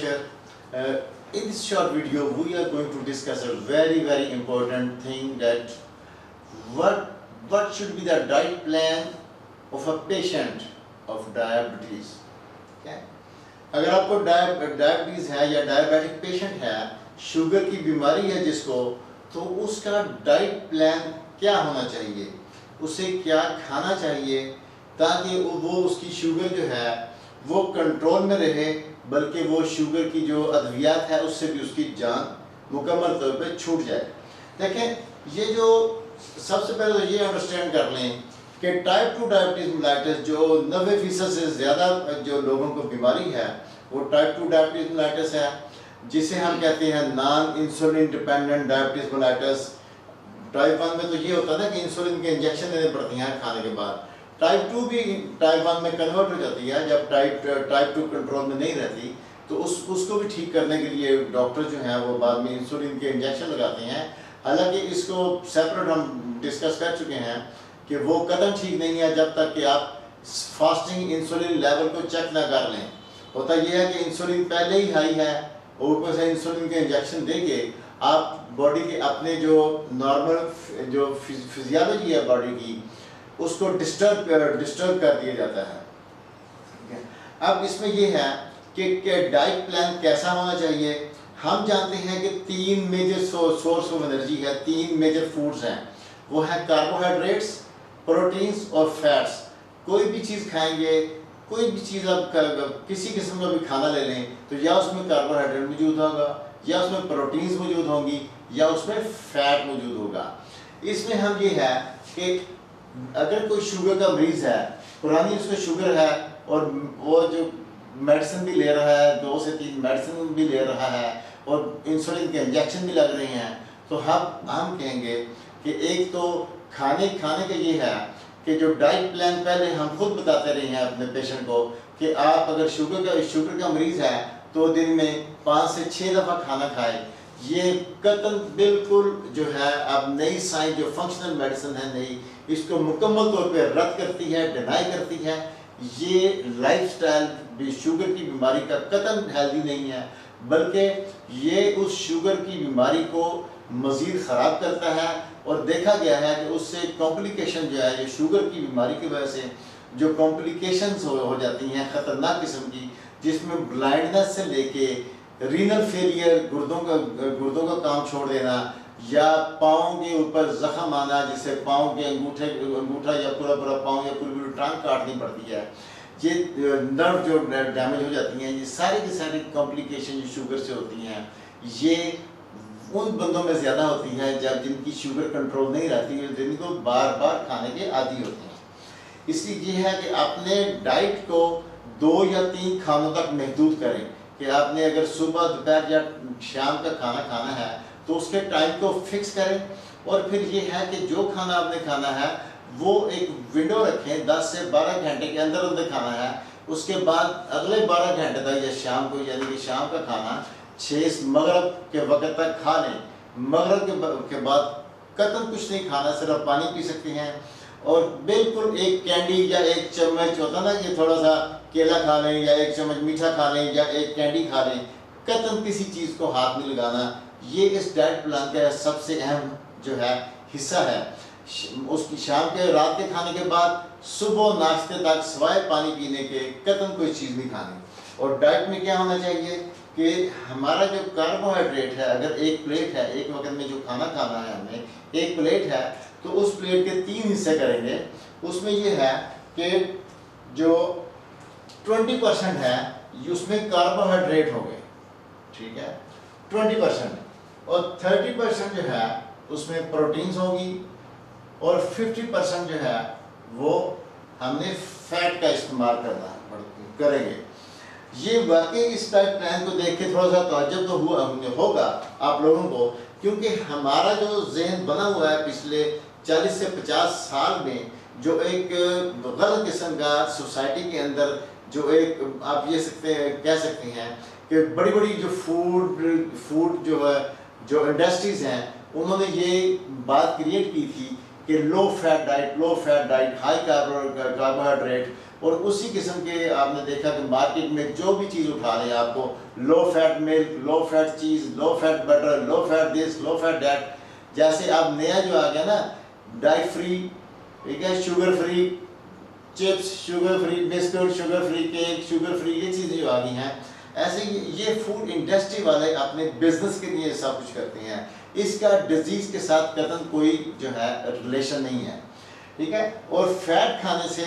Bashir. In this short video, we are going to discuss a very important thing, that what should be the diet plan of a patient of diabetes. Okay? अगर आपको diabetes है या diabetic patient है, sugar की बीमारी है जिसको, तो उसका डाइट प्लान क्या होना चाहिए, उसे क्या खाना चाहिए ताकि वो उसकी शुगर जो है वो कंट्रोल में रहे, बल्कि वो शुगर की जो अद्वियात है उससे भी उसकी जान मुकम्मल तौर पे छूट जाए। देखें, ये जो सबसे पहले तो ये अंडरस्टैंड कर लें कि टाइप 2 डायबिटीज़ मेलाइटिस जो 90% से ज़्यादा जो लोगों को बीमारी है वो टाइप 2 डायबिटीज़ मेलाइटिस है, जिसे हम कहते हैं non insulin dependent diabetes mellitus. Type 1 में तो ये होता है ना कि इंसुलिन के इंजेक्शन देने पड़ती हैं खाने के बाद। टाइप 2 भी टाइप 1 में कन्वर्ट हो जाती है जब टाइप 2 कंट्रोल में नहीं रहती, तो उसको भी ठीक करने के लिए डॉक्टर जो हैं वो बाद में इंसुलिन के इंजेक्शन लगाते हैं। हालांकि इसको सेपरेट हम डिस्कस कर चुके हैं कि वो कदम ठीक नहीं है जब तक कि आप फास्टिंग इंसुलिन लेवल को चेक ना कर लें। होता यह है कि इंसुलिन पहले ही हाई है और ऊपर से इंसुलिन के इंजेक्शन देके आप बॉडी के अपने जो नॉर्मल जो फिजियोलॉजी है बॉडी की उसको डिस्टर्ब कर दिया जाता है। अब इसमें यह है कि डाइट प्लान कैसा होना चाहिए। हम जानते हैं कि 3 मेजर सोर्स ऑफ एनर्जी है, 3 मेजर फूड्स हैं, वो है कार्बोहाइड्रेट्स, प्रोटीन्स और फैट्स। कोई भी चीज़ खाएंगे, कोई भी चीज़ आप किसी किस्म का भी खाना ले लें तो या उसमें कार्बोहाइड्रेट मौजूद होगा, या उसमें प्रोटीन्स मौजूद होंगी, या उसमें फैट मौजूद होगा। इसमें हम ये है कि अगर कोई शुगर का मरीज़ है, पुरानी उसको शुगर है और वो जो मेडिसिन भी ले रहा है, 2 से 3 मेडिसिन भी ले रहा है और इंसुलिन के इंजेक्शन भी लग रहे हैं, तो हम कहेंगे कि एक तो खाने का ये है कि जो डाइट प्लान पहले हम खुद बताते रहे हैं अपने पेशेंट को कि आप अगर शुगर का मरीज़ है तो दिन में 5 से 6 दफ़ा खाना खाए। ये कतल बिल्कुल जो है अब नई साइंस जो फंक्शनल मेडिसिन है नई, इसको मुकम्मल तौर पे रद्द करती है, डिनाई करती है। ये लाइफस्टाइल भी शुगर की बीमारी का कतन हेल्दी नहीं है, बल्कि ये उस शुगर की बीमारी को मज़ीद ख़राब करता है। और देखा गया है कि उससे कॉम्प्लिकेशन जो है ये शुगर की बीमारी की वजह से जो कॉम्प्लिकेशंस हो जाती हैं ख़तरनाक किस्म की, जिसमें ब्लाइंडनेस से लेके रीनल फेलियर, गुर्दों का काम छोड़ देना, या पाँव के ऊपर ज़ख़म आना, जिससे पाँव के अंगूठा या पूरा पाँव या पूरी टांग काटनी पड़ती है, ये नर्व जो डैमेज हो जाती हैं, ये सारी की सारी कॉम्प्लिकेशन जो शुगर से होती हैं, ये उन बंदों में ज़्यादा होती है जब जिनकी शुगर कंट्रोल नहीं रहती है, जिनको बार खाने के आदी होते हैं। इसलिए ये है कि अपने डाइट को 2 या 3 खानों तक महदूद करें कि आपने अगर सुबह, दोपहर या शाम का खाना खाना है तो उसके टाइम को फिक्स करें। और फिर ये है कि जो खाना आपने खाना है वो एक विंडो रखें, 10 से 12 घंटे के अंदर खाना है। उसके बाद अगले 12 घंटे तक या शाम को, यानी कि शाम का खाना 6 मगरब के वक्त तक खा लें। मगरब के बाद कतई कुछ नहीं खाना, सिर्फ पानी पी सकते हैं। और बिल्कुल एक कैंडी या एक चम्मच होता ना कि थोड़ा सा केला खा लें, या एक चम्मच मीठा खा लें, या एक कैंडी खा लें, कतई किसी चीज़ को हाथ में लगाना, ये इस डाइट प्लान का सबसे अहम जो है हिस्सा है। उसकी शाम के रात के खाने के बाद सुबह नाश्ते तक सिवाय पानी पीने के कतई कोई चीज़ नहीं खानी। और डाइट में क्या होना चाहिए कि हमारा जो कार्बोहाइड्रेट है, अगर एक प्लेट है, एक वक्त में जो खाना खाना है हमें, एक प्लेट है, तो उस प्लेट के 3 हिस्से करेंगे। उसमें ये है कि जो 20% है उसमें कार्बोहाइड्रेट हो गए, ठीक है, 20%, और 30% जो है उसमें प्रोटीन्स होगी, और 50% जो है वो हमने फैट का इस्तेमाल करेंगे। ये वाकई इस डाइट प्लान को देख के थोड़ा सा ताज्जुब तो होगा आप लोगों को, क्योंकि हमारा जो जहन बना हुआ है पिछले 40 से 50 साल में, जो एक गलत किस्म का सोसाइटी के अंदर जो एक आप ये कह सकते हैं कि बड़ी जो फूड जो है, जो इंडस्ट्रीज़ हैं, उन्होंने ये बात क्रिएट की थी कि low fat diet, high carbohydrate, और उसी किस्म के आपने देखा कि मार्केट में जो भी चीज़ उठा लें आपको, low fat milk, low fat cheese, low fat butter, low fat this, low fat that, जैसे अब नया जो आ गया ना डाइट फ्री, ठीक है, sugar free chips, sugar free biscuit, sugar free cake, sugar free, ये चीज़ें जो आ गई हैं, ऐसे ये फूड इंडस्ट्री वाले अपने बिजनेस के लिए सब कुछ करते हैं। इसका डिजीज़ के साथ कतई कोई जो है रिलेशन नहीं है, ठीक है। और फैट खाने से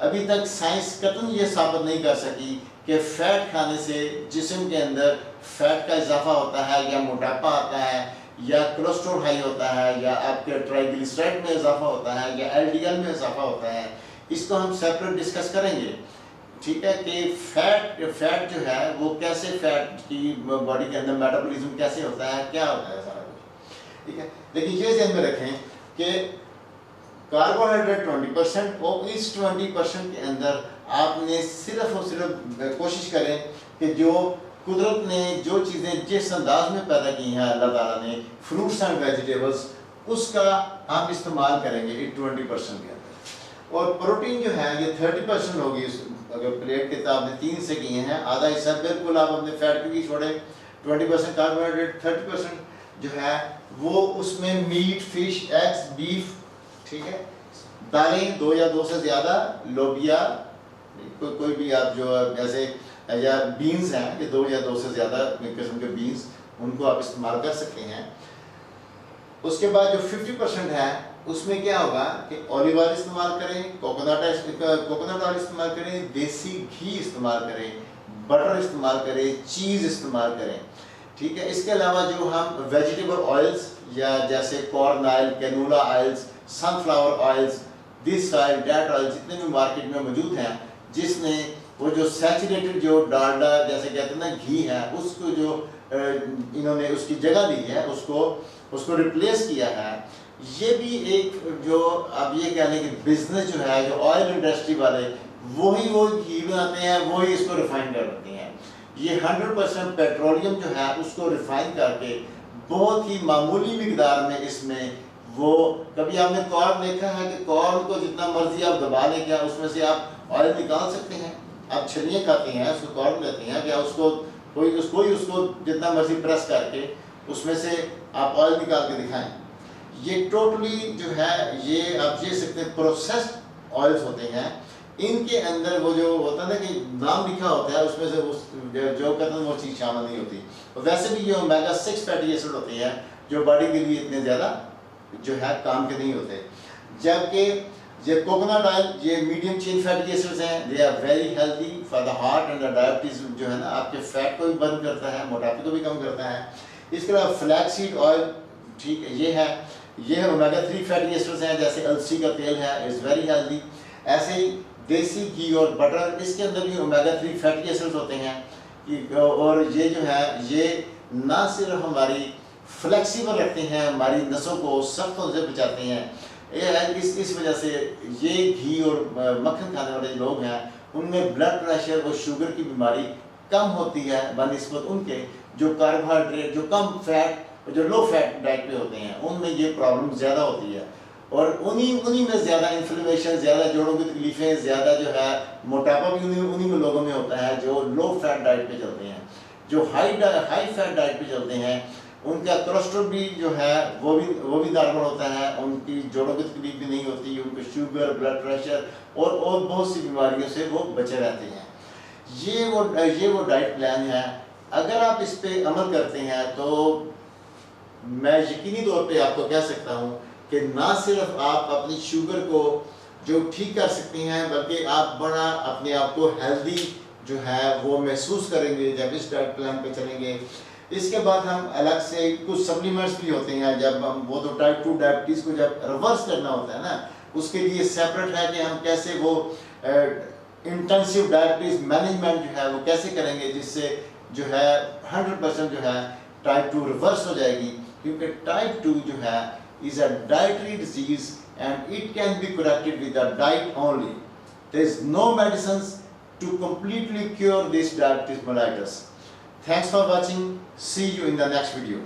अभी तक साइंस कतई ये साबित नहीं कर सकी कि फैट खाने से जिस्म के अंदर फैट का इजाफा होता है या मोटापा आता है या कोलेस्ट्रॉल हाई होता है या आपके ट्राइग्लिसराइड में इजाफा होता है या एलडीएल में इजाफा होता है। इसको हम सेपरेट डिस्कस करेंगे, ठीक है, कि फैट जो है वो कैसे, फैट की बॉडी के अंदर मेटाबॉलिज्म कैसे होता है, क्या होता है सारा कुछ, ठीक है। लेकिन ये ध्यान में रखें कि कार्बोहाइड्रेट 20% और इस 20% के अंदर आपने सिर्फ और सिर्फ कोशिश करें कि जो कुदरत ने जो चीज़ें जिस अंदाज में पैदा की हैं अल्लाह ताला ने, फ्रूट्स एंड वेजिटेबल्स, उसका हम इस्तेमाल करेंगे 20% के अंदर। और प्रोटीन जो है ये 30% होगी। अगर प्लेट के आपने 3 से किए हैं, आधा हिस्सा बिल्कुल आप अपने फैट की छोड़े, 20% कार्बोहाइड्रेट, 30% जो है वो उसमें मीट, फिश, एग्स, बीफ, ठीक है, दालें 2 या 2 से ज़्यादा, लोबिया, कोई भी आप जो जैसे या बीन्स हैं, ये 2 या 2 से ज़्यादा किस्म के बीन्स, उनको आप इस्तेमाल कर सकते हैं। उसके बाद जो 50% है उसमें क्या होगा कि ऑलिव ऑयल इस्तेमाल करें, कोकोनट ऑयल इस्तेमाल करें, देसी घी इस्तेमाल करें, बटर इस्तेमाल करें, चीज़ इस्तेमाल करें, ठीक है। इसके अलावा जो हम वेजिटेबल ऑयल्स या जैसे corn oil, canola oils, sunflower oils, this oil, that oil, जितने भी मार्केट में मौजूद हैं, जिसने वो जो सैचुरेटेड जो डालडा जैसे कहते हैं ना घी है, उसको जो इन्होंने उसकी जगह दी है, उसको रिप्लेस किया है। ये भी एक जो अब ये कह लें कि बिजनेस जो है, जो ऑयल इंडस्ट्री वाले वही वो घी बनाते हैं, वही इसको रिफाइन कर देते हैं। ये 100% पेट्रोलियम जो है उसको रिफाइन करके बहुत ही मामूली मिकदार में इसमें वो, कभी आपने कॉर्न देखा है कि कॉर्न को जितना मर्जी आप दबा लें, क्या उसमें से आप ऑयल निकाल सकते हैं? आप छलियाँ खाते हैं, उसको कॉर्न लेते हैं, क्या उसको उसको जितना मर्जी प्रेस करके उसमें से आप ऑयल निकाल के दिखाएं। ये टोटली जो है ये आप ये सकते हैं प्रोसेस्ड ऑयल्स होते हैं। इनके अंदर वो जो होता है ना कि नाम लिखा होता है, उसमें से उस जो कहते हैं वो चीज़ शामिल नहीं होती। और वैसे भी ये ओमेगा 6 फैटी एसिड होते हैं जो बॉडी के लिए इतने ज़्यादा जो है काम के नहीं होते। जबकि ये कोकोनट ऑयल ये मीडियम चेन फैटी एसिड्स हैं, they are very healthy for the heart and the diabetes, जो है ना आपके फैट को भी बर्न करता है, मोटापे को भी कम करता है। इसके अलावा फ्लैक्स सीड ऑयल, ठीक है, ये ओमेगा 3 फैटी एसिड्स हैं, जैसे अलसी का तेल है, इज़ वेरी हेल्दी। ऐसे ही देसी घी और बटर, इसके अंदर भी ओमेगा 3 फैटी एसिड्स होते हैं। और ये जो है ये ना सिर्फ हमारी फ्लेक्सिबल रखते हैं, हमारी नसों को सख्त होने से बचाते हैं। इस वजह से ये घी और मक्खन खाने वाले लोग हैं उनमें ब्लड प्रेशर और शुगर की बीमारी कम होती है बनिस्बत उनके जो कार्बोहाइड्रेट, जो कम फैट, जो लो फैट डाइट पे होते हैं, उनमें ये प्रॉब्लम ज़्यादा होती है। और उन्हीं में ज़्यादा इन्फ्लेमेशन, ज़्यादा जोड़ों की तकलीफ़ें, ज़्यादा जो है मोटापा भी उन्हीं में लोगों में होता है जो लो फैट डाइट पे चलते हैं। जो हाई फैट डाइट पे चलते हैं उनका कोलेस्ट्रॉल भी जो है वो भी नॉर्मल होता है, उनकी जोड़ों की तकलीफ भी नहीं होती, उनको शुगर, ब्लड प्रेशर और बहुत सी बीमारियों से वो बचे रहते हैं। ये वो डाइट प्लान है। अगर आप इस पे अमल करते हैं तो मैं यकीनी तौर पे आपको कह सकता हूँ कि ना सिर्फ आप अपनी शुगर को जो ठीक कर सकते हैं, बल्कि आप बड़ा अपने आप को हेल्दी जो है वो महसूस करेंगे जब इस डाइट प्लान पे चलेंगे। इसके बाद हम अलग से कुछ सप्लीमेंट्स भी होते हैं, जब हम वो तो टाइप 2 डायबिटीज़ को जब रिवर्स करना होता है ना, उसके लिए सेपरेट है कि हम कैसे वो इंटेंसिव डायबिटीज़ मैनेजमेंट जो है वो कैसे करेंगे जिससे जो है 100% जो है टाइप 2 रिवर्स हो जाएगी। क्योंकि टाइप 2 जो है is a dietary disease and it can be corrected with a diet only. There is no medicines to completely cure this diabetes mellitus. Thanks for watching. See you in the next video.